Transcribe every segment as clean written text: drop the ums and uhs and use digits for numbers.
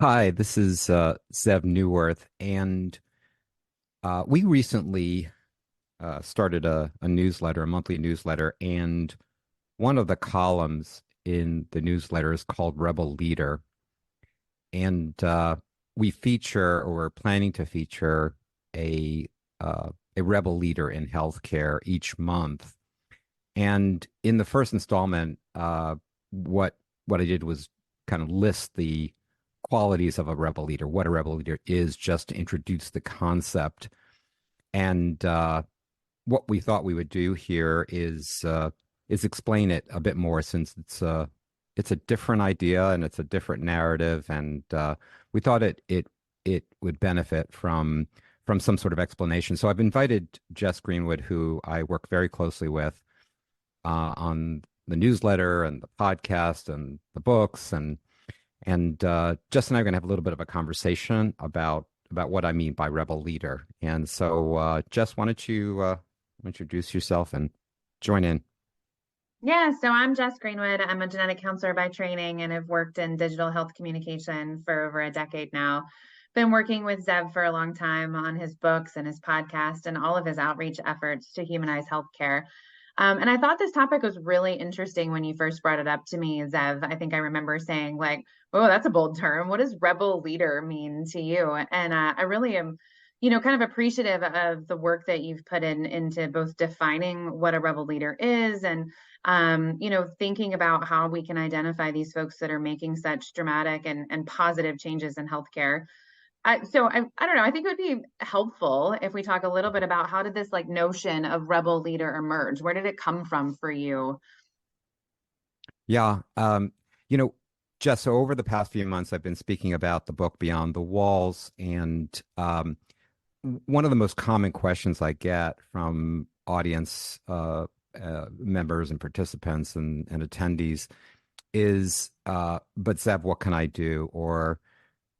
Hi, this is Zev Newworth, and we recently started a newsletter, a monthly newsletter, and one of the columns in the newsletter is called Rebel Leader, and we feature, or we're planning to feature, a a rebel leader in healthcare each month. And in the first installment, what what I did was kind of list the qualities of a rebel leader, what a rebel leader is, just to introduce the concept. And what we thought we would do here is explain it a bit more, since it's a different idea and it's a different narrative, and we thought it would benefit from some sort of explanation. So I've invited Jess Greenwood, who I work very closely with on the newsletter and the podcast and the books, and Jess and I are going to have a little bit of a conversation about what I mean by rebel leader. And so, Jess, why don't you introduce yourself and join in? Yeah, so I'm Jess Greenwood. I'm a genetic counselor by training and have worked in digital health communication for over a decade now. Been working with Zev for a long time on his books and his podcast and all of his outreach efforts to humanize healthcare. And I thought this topic was really interesting when you first brought it up to me, Zev. I think I remember saying, like, oh, that's a bold term. What does rebel leader mean to you? And I really am, kind of appreciative of the work that you've put into both defining what a rebel leader is and thinking about how we can identify these folks that are making such dramatic and positive changes in healthcare. I don't know. I think it would be helpful if we talk a little bit about how did this like notion of rebel leader emerge? Where did it come from for you? Yeah, you know, Jess, so over the past few months, I've been speaking about the book Beyond the Walls, and one of the most common questions I get from audience members and participants and attendees is, "But Zeb, what can I do?" Or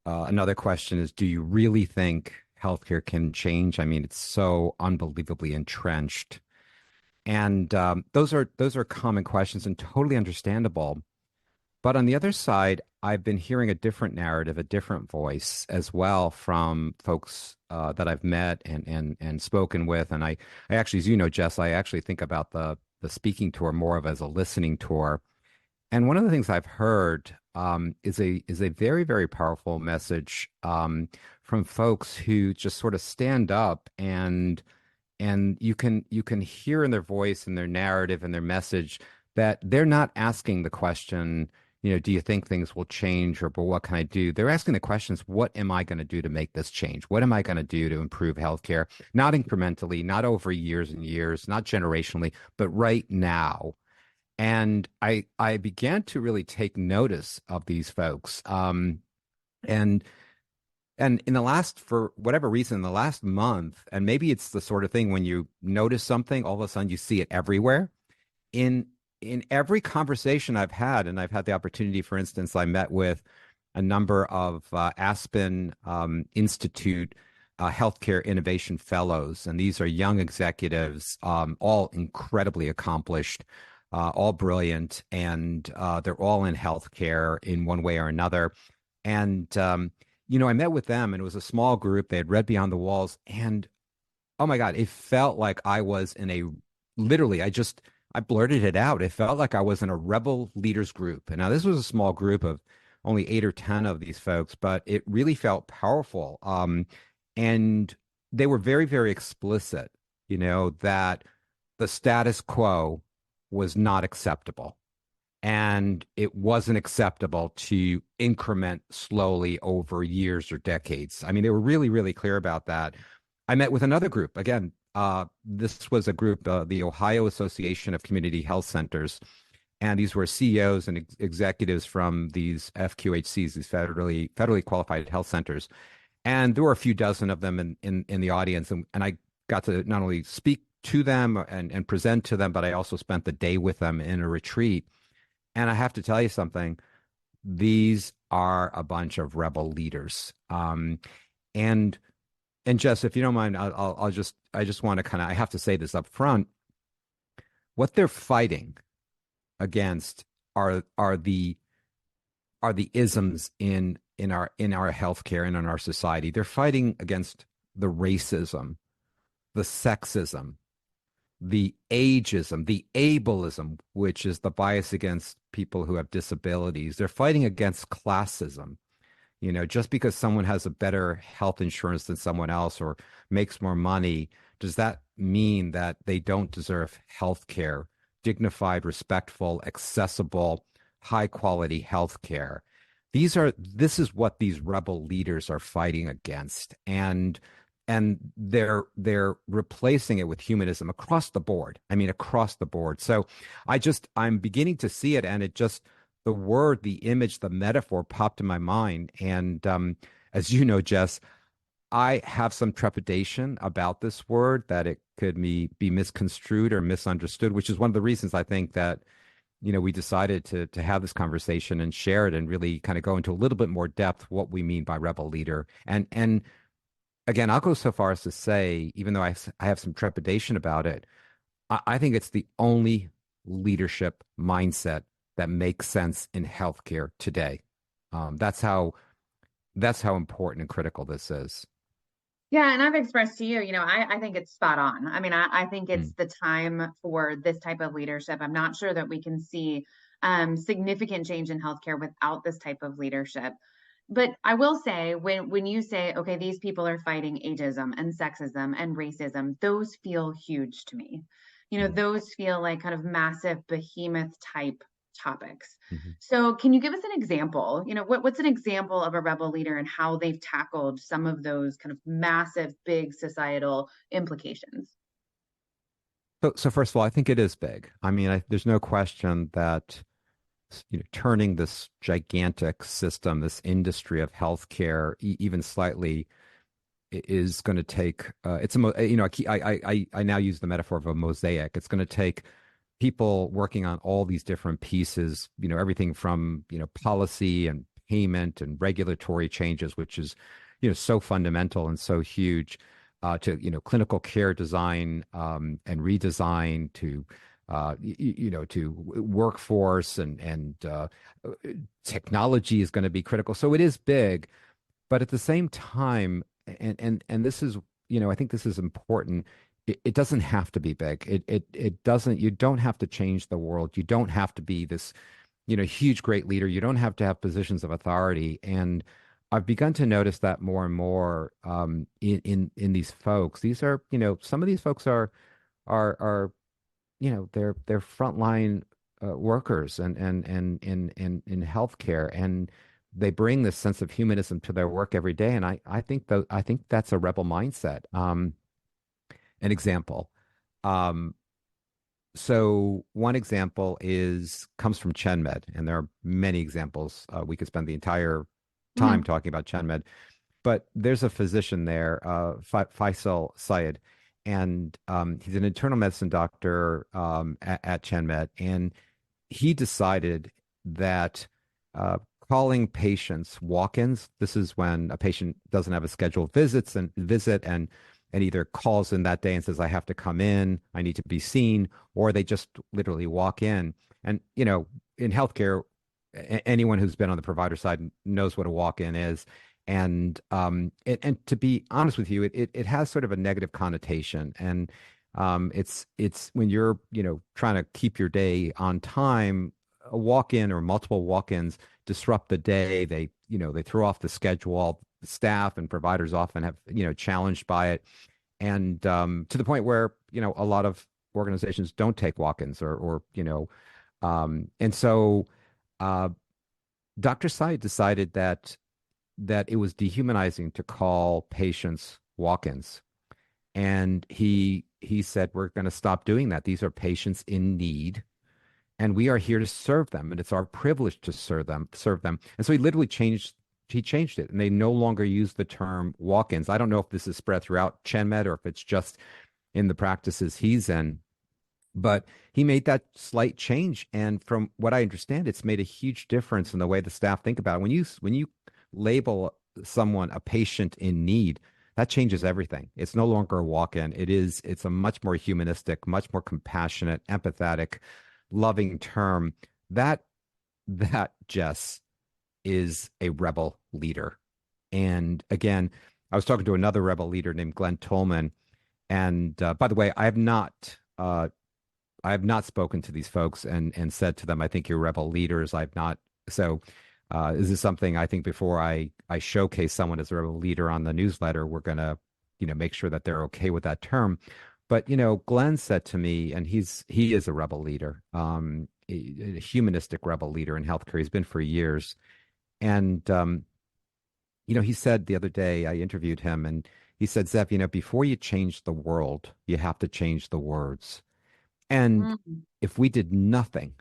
another question is, "Do you really think healthcare can change? I mean, it's so unbelievably entrenched." And those are common questions and totally understandable. But on the other side, I've been hearing a different narrative, a different voice as well from folks that I've met and spoken with. And I actually, as you know, Jess, I actually think about the speaking tour more of as a listening tour. And one of the things I've heard is a very, very powerful message from folks who just sort of stand up, and you can hear in their voice and their narrative and their message that they're not asking the question, do you think things will change, or but what can I do? They're asking the questions, what am I going to do to make this change? What am I going to do to improve healthcare? Not incrementally, not over years and years, not generationally, but right now. And I began to really take notice of these folks. And and in the last, for whatever reason, in the last month, and maybe it's the sort of thing when you notice something, all of a sudden you see it everywhere. In in every conversation I've had, and I've had the opportunity, for instance, I met with a number of Aspen Institute healthcare innovation fellows, and these are young executives, all incredibly accomplished, all brilliant, and they're all in healthcare in one way or another. And I met with them, and it was a small group. They had read Beyond the Walls, and oh my God, it felt like I was in a literally, I blurted it out. It felt like I was in a rebel leaders group. And now this was a small group of only 8 or 10 of these folks, but it really felt powerful. And they were very, very explicit, that the status quo was not acceptable. And it wasn't acceptable to increment slowly over years or decades. I mean, they were really, really clear about that. I met with another group. Again, this was a group, the Ohio Association of Community Health Centers. And these were CEOs and executives from these FQHCs, these federally qualified health centers. And there were a few dozen of them in the audience. And I got to not only speak to them and present to them, but I also spent the day with them in a retreat. And I have to tell you something, these are a bunch of rebel leaders. And and Jess, if you don't mind, I just want to kind of, I have to say this up front. What they're fighting against are the isms in our healthcare and in our society. They're fighting against the racism, the sexism, the ageism, the ableism, which is the bias against people who have disabilities. They're fighting against classism. Just because someone has a better health insurance than someone else or makes more money, does that mean that they don't deserve health care, dignified, respectful, accessible, high quality health care? This is what these rebel leaders are fighting against. And they're replacing it with humanism across the board. I mean, across the board. So I'm beginning to see it, and it just the word, the image, the metaphor popped in my mind. And as you know, Jess, I have some trepidation about this word that it could be misconstrued or misunderstood, which is one of the reasons I think that we decided to have this conversation and share it and really kind of go into a little bit more depth what we mean by rebel leader. And again, I'll go so far as to say, even though I have some trepidation about it, I think it's the only leadership mindset that makes sense in healthcare today. That's how important and critical this is. Yeah, and I've expressed to you, I think it's spot on. I mean, I think it's Mm. the time for this type of leadership. I'm not sure that we can see significant change in healthcare without this type of leadership. But I will say, when you say, okay, these people are fighting ageism and sexism and racism, those feel huge to me. Mm. Those feel like kind of massive behemoth type topics. Mhm. So can you give us an example? What's an example of a rebel leader and how they've tackled some of those kind of massive, big societal implications? So first of all, I think it is big. I mean, there's no question that turning this gigantic system, this industry of healthcare, even slightly, is going to take. It's I now use the metaphor of a mosaic. It's going to take people working on all these different pieces. Everything from policy and payment and regulatory changes, which is so fundamental and so huge, to clinical care design and redesign to to workforce and technology is going to be critical. So it is big, but at the same time, and this is I think this is important. It doesn't have to be big. It doesn't. You don't have to change the world. You don't have to be this huge great leader. You don't have to have positions of authority. And I've begun to notice that more and more in these folks. These are some of these folks are they're frontline workers and in healthcare, and they bring this sense of humanism to their work every day. And I think that's a rebel mindset. An example. Um, so one example comes from ChenMed, and there are many examples. We could spend the entire time Mhm. talking about ChenMed, but there's a physician there, Faisal Syed, and he's an internal medicine doctor at ChenMed, and he decided that uh, calling patients walk-ins. This is when a patient doesn't have a scheduled visit and either calls in that day and says, "I have to come in, I need to be seen," or they just literally walk in. And in healthcare, anyone who's been on the provider side knows what a walk-in is. And to be honest with you, it has sort of a negative connotation. And it's when you're trying to keep your day on time, a walk-in or multiple walk-ins disrupt the day. They throw off the schedule. Staff and providers often have challenged by it, and to the point where a lot of organizations don't take walk-ins and so uh, Dr. Syed decided that it was dehumanizing to call patients walk-ins. And he said, we're going to stop doing that. These are patients in need, and we are here to serve them, and it's our privilege to serve them. And so he changed it, and they no longer use the term walk-ins. I don't know if this is spread throughout ChenMed or if it's just in the practices he's in, but he made that slight change. And from what I understand, it's made a huge difference in the way the staff think about it. When you label someone a patient in need, that changes everything. It's no longer a walk-in. It's a much more humanistic, much more compassionate, empathetic, loving term. That Jess, is a rebel leader. And again, I was talking to another rebel leader named Glenn Tolman. And by the way, I have not spoken to these folks and said to them, I think you're rebel leaders. I've not. So this is something I think before I showcase someone as a rebel leader on the newsletter, we're gonna, make sure that they're okay with that term. But Glenn said to me, and he is a rebel leader, a humanistic rebel leader in healthcare. He's been for years. And he said the other day, I interviewed him, and he said, Zev, before you change the world, you have to change the words. And Mm. if we did nothing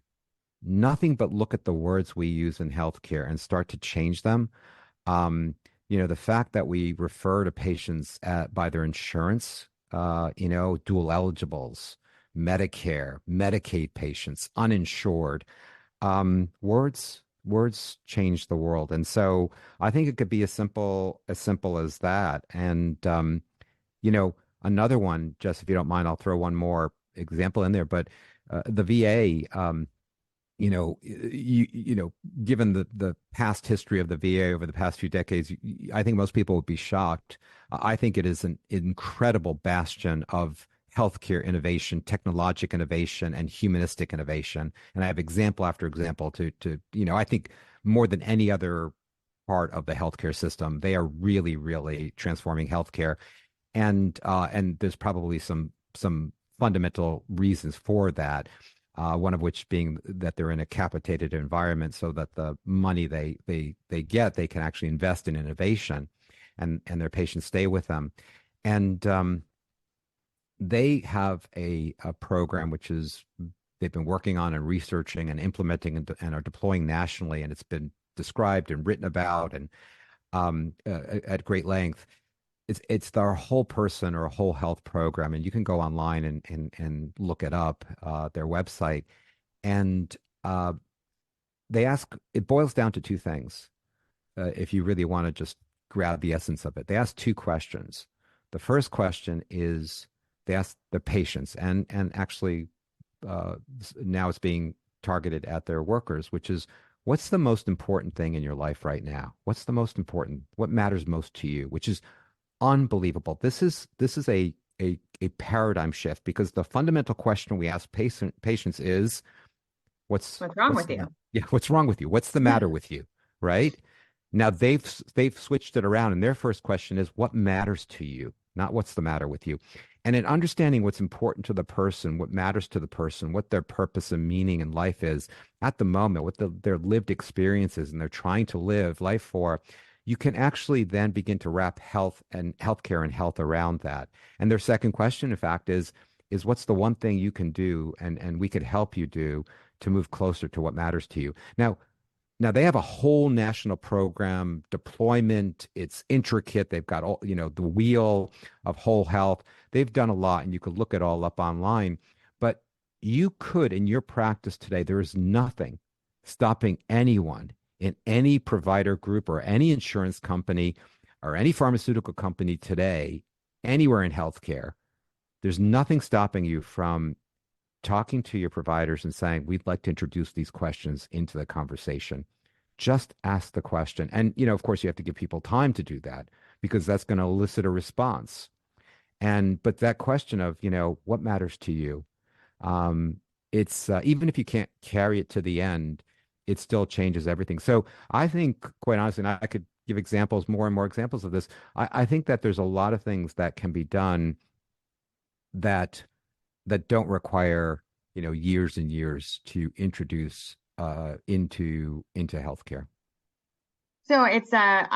but look at the words we use in healthcare and start to change them, the fact that we refer to patients by their insurance, dual eligibles, Medicare, Medicaid patients, uninsured, words change the world. And so I think it could be as simple as that. And another one, just if you don't mind, I'll throw one more example in there. But the VA, given the past history of the VA over the past few decades, I think most people would be shocked. I think it is an incredible bastion of healthcare innovation, technologic innovation, and humanistic innovation. And I have example after example I think more than any other part of the healthcare system, they are really, really transforming healthcare. And there's probably some fundamental reasons for that. One of which being that they're in a capitated environment, so that the money they get, they can actually invest in innovation, and their patients stay with them. And they have a program which is they've been working on and researching and implementing and are deploying nationally, and it's been described and written about and at great length. It's their whole person or a whole health program, and you can go online and look it up, their website. And they ask, it boils down to two things. If you really want to just grab the essence of it, they ask two questions. The first question is they ask the patients, and actually now it's being targeted at their workers, which is, what's the most important thing in your life right now? What's the most important? What matters most to you? Which is unbelievable. This is a paradigm shift, because the fundamental question we ask patients is, What's wrong what's with the you? matter? Yeah, what's wrong with you? What's the matter with you? Right? Now they've switched it around, and their first question is, what matters to you? Not what's the matter with you. And in understanding what's important to the person, what matters to the person, what their purpose and meaning in life is at the moment, what their lived experiences and they're trying to live life for, you can actually then begin to wrap health and healthcare and health around that. And their second question, in fact, is what's the one thing you can do and we could help you do to move closer to what matters to you. Now they have a whole national program deployment. It's intricate. They've got all, the wheel of whole health. They've done a lot, and you could look it all up online. But you could, in your practice today, there is nothing stopping anyone in any provider group or any insurance company or any pharmaceutical company today, anywhere in healthcare. There's nothing stopping you from talking to your providers and saying, we'd like to introduce these questions into the conversation. Just ask the question. And, of course, you have to give people time to do that, because that's going to elicit a response. But that question of, what matters to you? It's even if you can't carry it to the end, it still changes everything. So I think, quite honestly, and I could give examples, more and more examples of this. I think that there's a lot of things that can be done that don't require years and years to introduce into healthcare. So it's a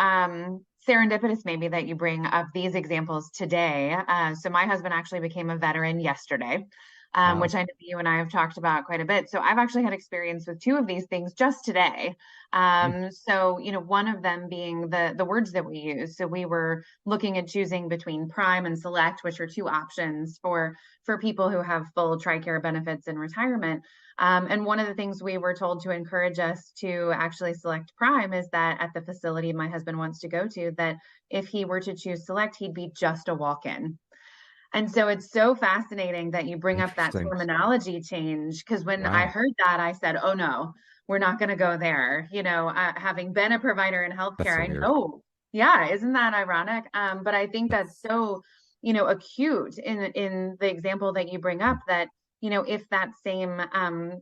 serendipitous maybe that you bring up these examples today. So my husband actually became a veteran yesterday, Wow. which I know you and I have talked about quite a bit. So I've actually had experience with two of these things just today. Mm. So one of them being the words that we use. So we were looking at choosing between Prime and Select, which are two options for people who have full TRICARE benefits in retirement. And one of the things we were told to encourage us to actually select Prime is that at the facility my husband wants to go to, that if he were to choose Select, he'd be just a walk-in. And so it's so fascinating that you bring up that Interesting. terminology change, because when I Wow. heard that, I said, oh no, we're not going to go there. Having been a provider in That's healthcare, so I weird. know. Yeah, isn't that ironic? But I think that's so, acute in the example that you bring up that, if that same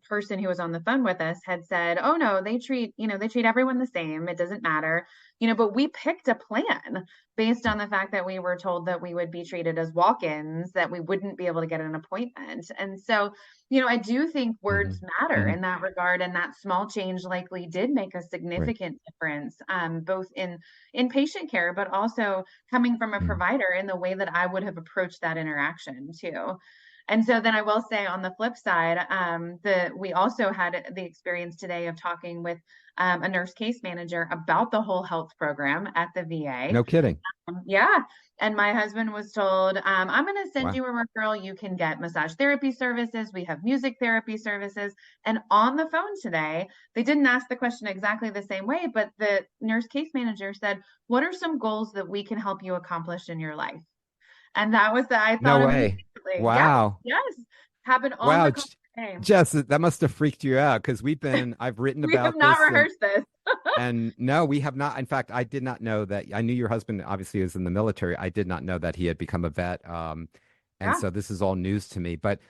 person who was on the phone with us had said, "Oh no, they treat everyone the same. It doesn't matter." But we picked a plan based on the fact that we were told that we would be treated as walk-ins, that we wouldn't be able to get an appointment. And so, I do think Hmm. words matter Hmm. in that regard, and that small change likely did make a Right. significant difference, both in patient care, but also coming from a Hmm. provider in the way that I would have approached that interaction too. And so then I will say on the flip side, we also had the experience today of talking with a nurse case manager about the whole health program at the VA. No kidding. Yeah. And my husband was told, I'm going to send Wow. you a referral. You can get massage therapy services. We have music therapy services. And on the phone today, they didn't ask the question exactly the same way, but the nurse case manager said, "What are some goals that we can help you accomplish in your life?" And that was I No thought way. immediately, yes, Wow. yes, happened on Wow. the call today. Jess, that must have freaked you out because I've written We have about not this rehearsed this. and no, we have not. In fact, I did not know that. I knew your husband obviously is in the military. I did not know that he had become a vet. And Yeah, so this is all news to me. But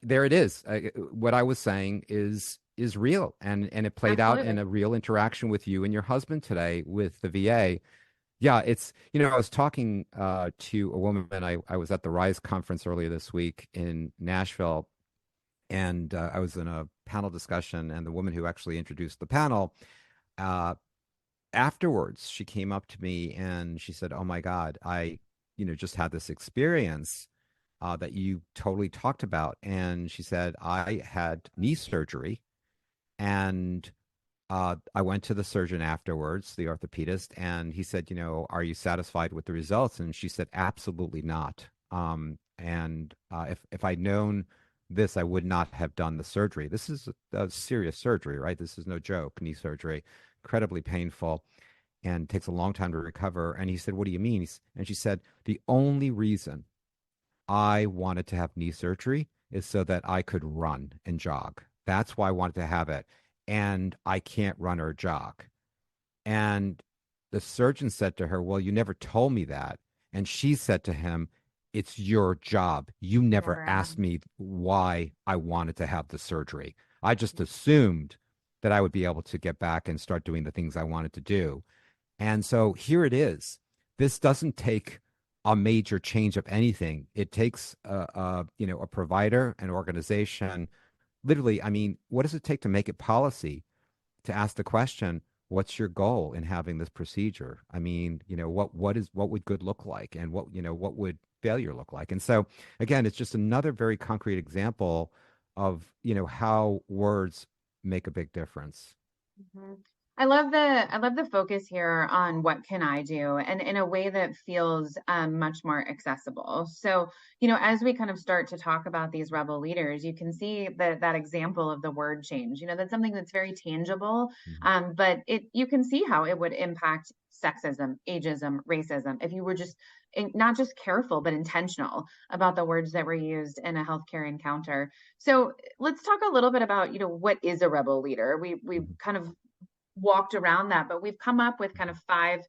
there it is. What I was saying is real, and it played out in absolutely. a real interaction with you and your husband today with the VA. Yeah, I was talking to a woman. I was at the Rise conference earlier this week in Nashville, and I was in a panel discussion, and the woman who actually introduced the panel. Uh, Afterwards, she came up to me and she said, "Oh my God, I just had this experience that you totally talked about." And she said, "I had knee surgery, and I went to the surgeon afterwards, the orthopedist, and he said, are you satisfied with the results?" And she said, "Absolutely not. And if I'd known this, I would not have done the surgery. This is a serious surgery, right? This is no joke, knee surgery, incredibly painful and takes a long time to recover." And he said, "What do you mean?" And she said, "The only reason I wanted to have knee surgery is so that I could run and jog. That's why I wanted to have it. And I can't run or jog." And the surgeon said to her, "Well, you never told me that." And she said to him, "It's your job. You never Never asked asked. me why I wanted to have the surgery. I just assumed that I would be able to get back and start doing the things I wanted to do." And so here it is. This doesn't take a major change of anything. It takes a provider, an organization. Literally, I mean, what does it take to make it policy to ask the question, what's your goal in having this procedure? I mean, what would good look like, and what would failure look like? And so again, it's just another very concrete example of, how words make a big difference. Mhm. I love the focus here on what can I do, and in a way that feels much more accessible. So, as we kind of start to talk about these rebel leaders, you can see that example of the word change. That's something that's very tangible, Mhm. but you can see how it would impact sexism, ageism, racism if you were just not just careful but intentional about the words that were used in a healthcare encounter. So let's talk a little bit about, what is a rebel leader. We Mhm. kind of walked around that, but we've come up with kind of five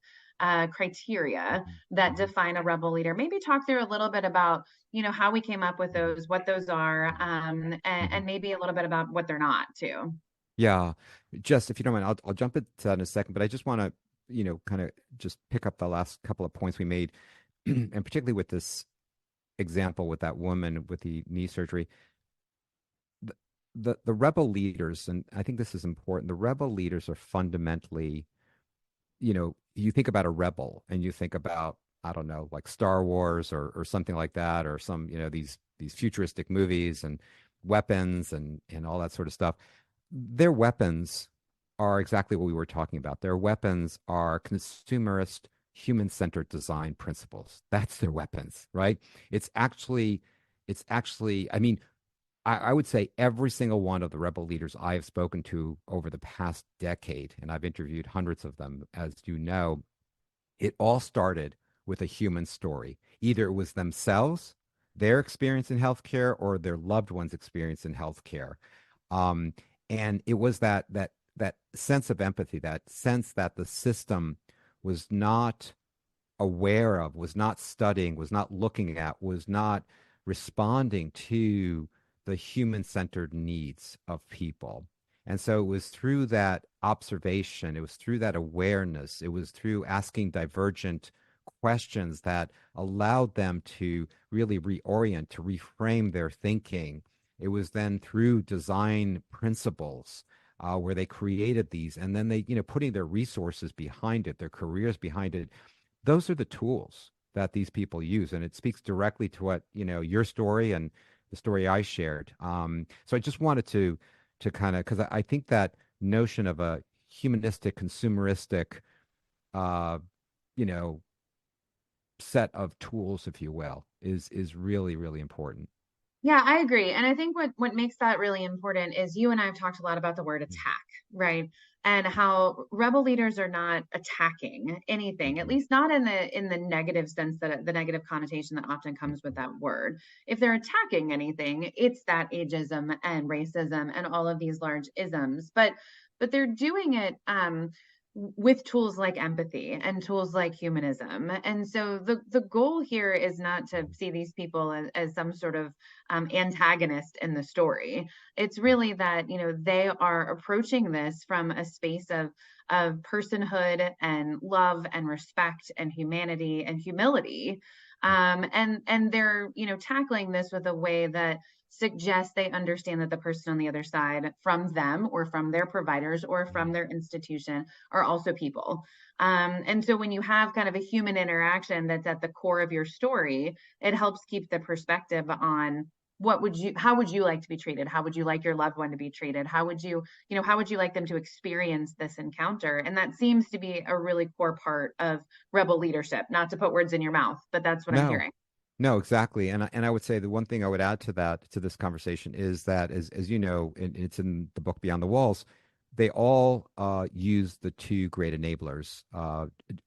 criteria Mhm. that Mhm. define a rebel leader. Maybe talk through a little bit about, how we came up with Mhm. those, what those are, Mhm. and maybe a little bit about what they're not too. Yeah, just if you don't mind, I'll jump into that in a second, but I just want to, kind of just pick up the last couple of points we made, and particularly with this example with that woman with the knee surgery. The, the rebel leaders, and I think this is important, the rebel leaders are fundamentally, you think about a rebel and you think about, I don't know, like Star Wars or something like that, or some, these futuristic movies and weapons and all that sort of stuff. Their weapons are exactly what we were talking about. Their weapons are consumerist, human-centered design principles. That's their weapons, right? It's actually, I mean, I would say every single one of the rebel leaders I have spoken to over the past decade, and I've interviewed hundreds of them, as you know, it all started with a human story. Either it was themselves, their experience in healthcare, or their loved ones' experience in healthcare. Um, and it was that sense of empathy, that sense that the system was not aware of, was not studying, was not looking at, was not responding to the human-centered needs of people. And so it was through that observation, it was through that awareness, it was through asking divergent questions that allowed them to really reorient, to reframe their thinking. It was then through design principles where they created these, and then they, putting their resources behind it, their careers behind it. Those are the tools that these people use, and it speaks directly to what, your story and the story I shared. So I just wanted to kind of, because I think that notion of a humanistic, consumeristic, uh, you know, set of tools, if you will, is really, really important. Yeah, I agree. And I think what makes that really important is you and I have talked a lot about the word attack, right? And how rebel leaders are not attacking anything, at Mm-hmm. least not in the negative sense, that the negative connotation that often comes with that word. If they're attacking anything, it's that ageism and racism and all of these large isms. But they're doing it with tools like empathy and tools like humanism. And so the goal here is not to see these people as some sort of antagonist in the story. It's really that, they are approaching this from a space of personhood and love and respect and humanity and humility. And they're, tackling this with a way that suggests they understand that the person on the other side, from them or from their providers or from their institution, are also people. And so when you have kind of a human interaction that's at the core of your story, it helps keep the perspective on how would you like to be treated? How would you like your loved one to be treated? How would you like them to experience this encounter? And that seems to be a really core part of rebel leadership. Not to put words in your mouth, but that's what I'm No, hearing. no, exactly. And I would say the one thing I would add to that, to this conversation, is that, as you know, it's in the book Beyond the Walls, they all use the two great enablers,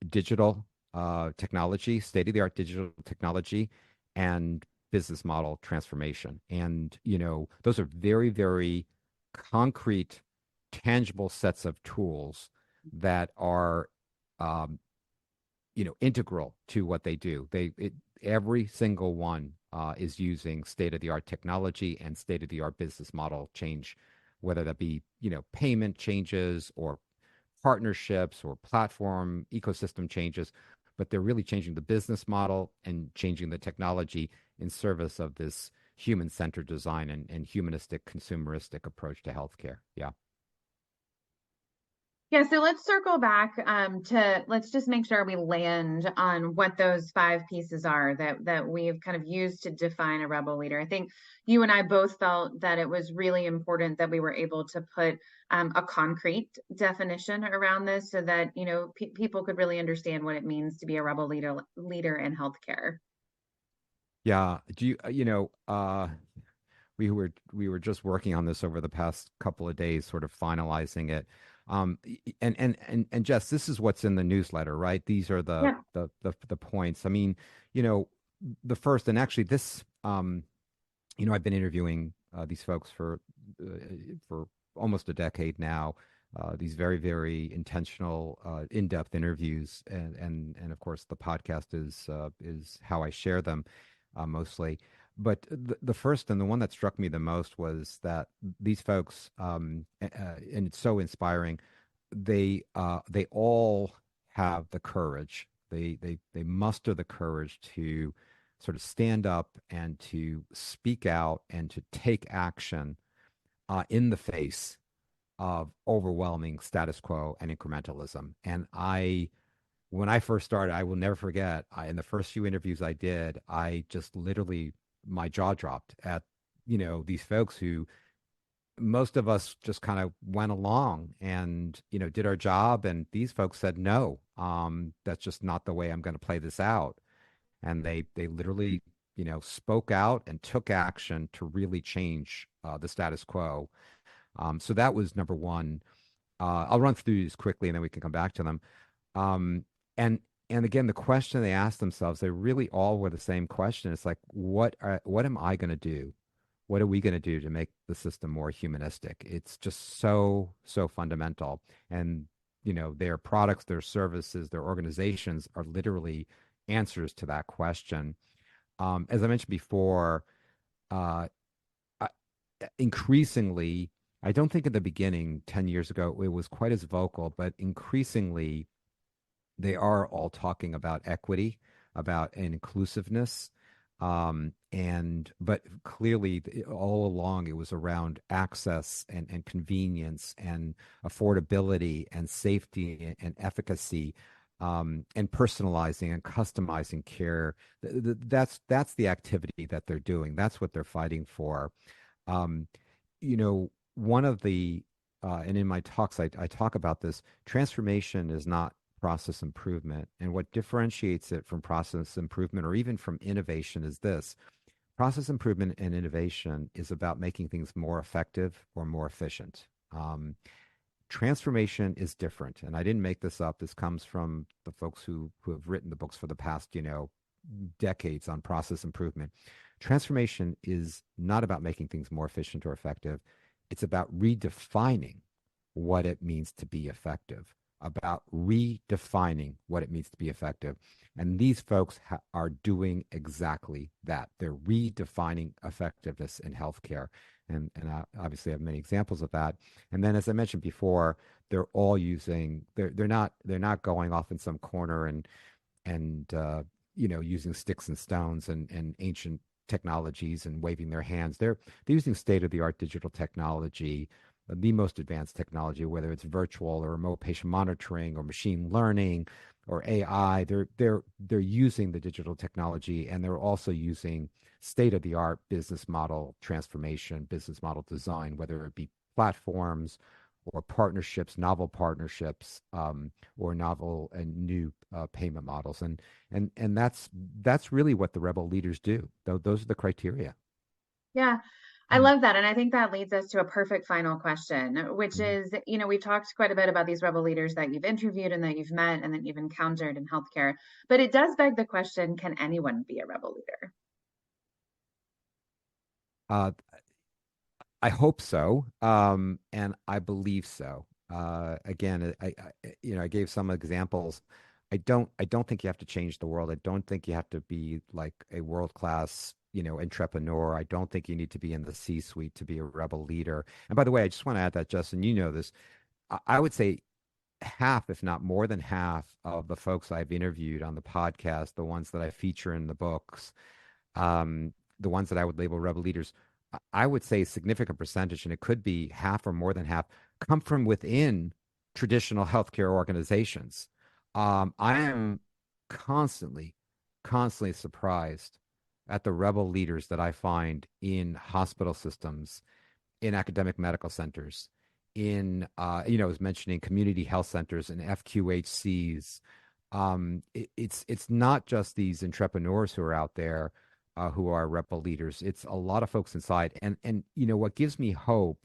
digital technology, state-of-the-art digital technology, and business model transformation. And, those are very, very concrete, tangible sets of tools that are um, integral to what they do. Every single one is using state-of-the-art technology and state-of-the-art business model change, whether that be, payment changes or partnerships or platform ecosystem changes, but they're really changing the business model and changing the technology in service of this human-centered design and humanistic, consumeristic approach to healthcare. Yeah. Yeah, so let's circle back to let's just make sure we land on what those five pieces are that we've kind of used to define a rebel leader. I think you and I both felt that it was really important that we were able to put a concrete definition around this so that people could really understand what it means to be a rebel leader in healthcare. Yeah. Do you, we were just working on this over the past couple of days, sort of finalizing it. And Jess, this is what's in the newsletter, right? These are Yeah. the points. I mean, you know, the first, and actually this, I've been interviewing these folks for almost a decade now. These very, very intentional, in-depth interviews, and of course, the podcast is how I share them mostly. But the first and the one that struck me the most was that these folks, and it's so inspiring. They all have the courage. They muster the courage to sort of stand up and to speak out and to take action in the face of overwhelming status quo and incrementalism. And when I first started, I will never forget, in the first few interviews I did, I just literally, my jaw dropped at, these folks who most of us just kind of went along and, did our job. And these folks said, no, that's just not the way I'm going to play this out. And they literally, spoke out and took action to really change the status quo. So that was number one. I'll run through these quickly and then we can come back to them. Um, and and again, the question they asked themselves, they really all were the same question. It's like, what am I going to do? what are we going to do to make the system more humanistic? It's just so fundamental. And, their products, their services, their organizations are literally answers to that question. As I mentioned before, uh, I, increasingly, I don't think at the beginning, 10 years ago, it was quite as vocal, but increasingly, they are all talking about equity, about inclusiveness. And but clearly all along it was around access and convenience and affordability and safety and efficacy, and personalizing and customizing care. That's the activity that they're doing. That's what they're fighting for. Um, one of the and in my talks, I talk about this. Transformation is not process improvement. And what differentiates it from process improvement or even from innovation is this: process improvement and innovation is about making things more effective or more efficient. Transformation is different. And I didn't make this up. This comes from the folks who have written the books for the past, decades on process improvement. Transformation is not about making things more efficient or effective. It's about redefining what it means to be effective, about redefining what it means to be effective. And these folks are doing exactly that. They're redefining effectiveness in healthcare. And I obviously have many examples of that. And then, as I mentioned before, they're all using, they're not going off in some corner and using sticks and stones and ancient technologies and waving their hands. They're using state of the art digital technology, the most advanced technology, whether it's virtual or remote patient monitoring or machine learning or AI. They're using the digital technology, and they're also using state of the art business model transformation, business model design, whether it be platforms or partnerships, novel partnerships, or novel and new payment models. And that's really what the rebel leaders do. Those are the criteria. Yeah, I Mm. love that. And I think that leads us to a perfect final question, which Mhm. is, we've talked quite a bit about these rebel leaders that you've interviewed and that you've met and that you've encountered in healthcare. But it does beg the question, can anyone be a rebel leader? Uh, I hope so, and I believe so. Again, I gave some examples. I don't think you have to change the world. I don't think you have to be like a world class, entrepreneur. I don't think you need to be in the C-suite to be a rebel leader. And by the way, I just want to add that, Justin, you know this. I would say half, if not more than half, of the folks I've interviewed on the podcast, the ones that I feature in the books, the ones that I would label rebel leaders, I would say a significant percentage, and it could be half or more than half, come from within traditional healthcare organizations. I am constantly, constantly surprised at the rebel leaders that I find in hospital systems, in academic medical centers, I was mentioning community health centers and FQHCs. It's not just these entrepreneurs who are out there, who are rebel leaders. It's a lot of folks inside. And what gives me hope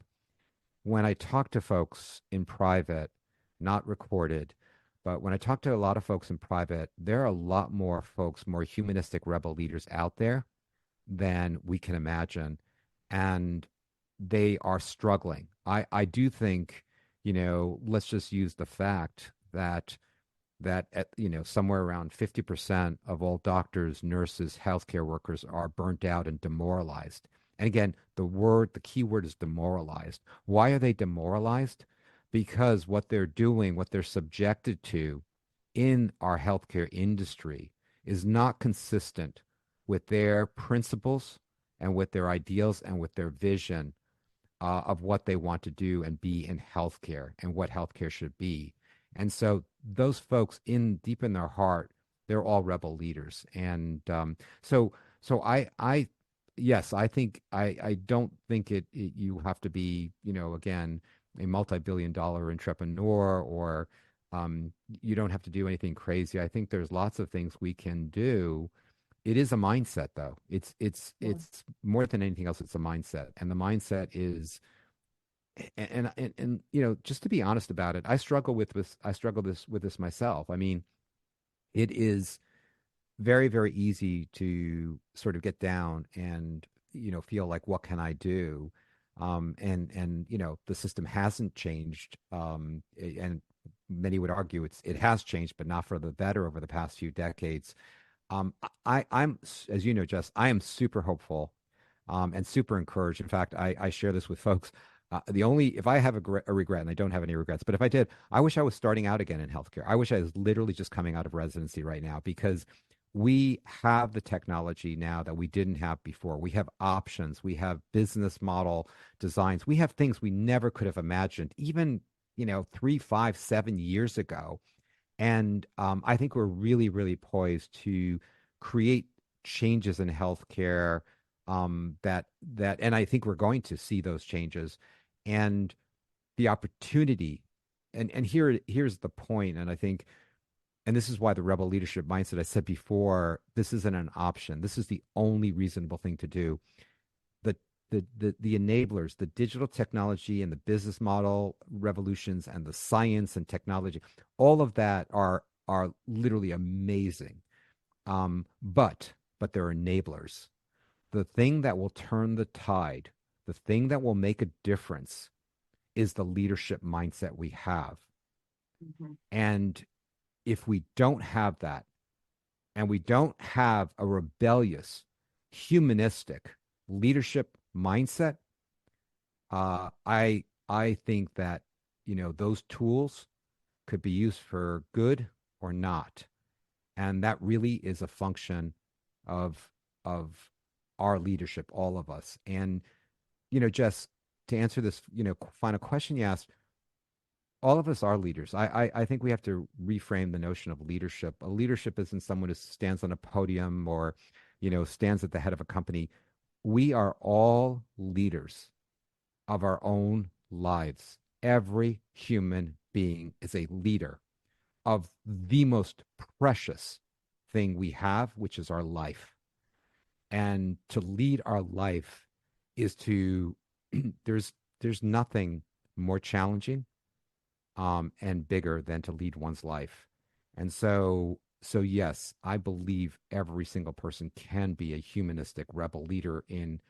when I talk to folks in private, not recorded, but when I talk to a lot of folks in private, there are a lot more folks, more humanistic rebel leaders out there than we can imagine. And they are struggling. I do think, let's just use the fact that at, somewhere around 50% of all doctors, nurses, healthcare workers are burnt out and demoralized. And again, the key word is demoralized. Why are they demoralized? Because what they're doing, what they're subjected to in our healthcare industry is not consistent with their principles and with their ideals and with their vision, of what they want to do and be in healthcare and what healthcare should be. And so those folks in deep in their heart, they're all rebel leaders. And so yes, I don't think you have to be, again, a multi-billion-dollar entrepreneur, or you don't have to do anything crazy. I think there's lots of things we can do. It is a mindset, though. It's it's Yeah. it's more than anything else. It's a mindset, and the mindset is, and just to be honest about it, I struggle with this. I struggle with this myself. I mean, it is very, very easy to sort of get down and feel like, what can I do? And the system hasn't changed. And many would argue it has changed, but not for the better over the past few decades. I'm, as you know, Jess, I am super hopeful, and super encouraged. In fact, I share this with folks. If I have a regret, and I don't have any regrets, but if I did, I wish I was starting out again in healthcare. I wish I was literally just coming out of residency right now, because we have the technology now that we didn't have before. We have options. We have business model designs. We have things we never could have imagined, even, 3, 5, 7 years ago. And I think we're really, really poised to create changes in healthcare, and I think we're going to see those changes, and the opportunity. And here's the point, and I think, and this is why the rebel leadership mindset, I said before, this isn't an option. This is the only reasonable thing to do. The the enablers, the digital technology and the business model revolutions and the science and technology, all of that are literally amazing. But they're enablers. The thing that will turn the tide, the thing that will make a difference, is the leadership mindset we have. Mhm. And if we don't have that, and we don't have a rebellious, humanistic leadership mindset, I think that, those tools could be used for good or not, and that really is a function of of our leadership, all of us. And Jess, to answer this, final question you asked, all of us are leaders. I think we have to reframe the notion of leadership. A leadership isn't someone who stands on a podium or, stands at the head of a company. We are all leaders of our own lives. Every human being is a leader of the most precious thing we have, which is our life. And to lead our life is to there's nothing more challenging, and bigger than to lead one's life. And so yes, I believe every single person can be a humanistic rebel leader in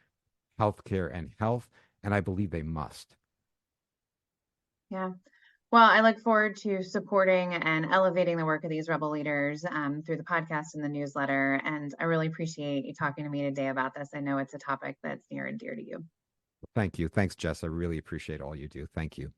healthcare and health, and I believe they must. Yeah. Well, I look forward to supporting and elevating the work of these rebel leaders through the podcast and the newsletter. And I really appreciate you talking to me today about this. I know it's a topic that's near and dear to you. Thank you. Thanks, Jess. I really appreciate all you do. Thank you.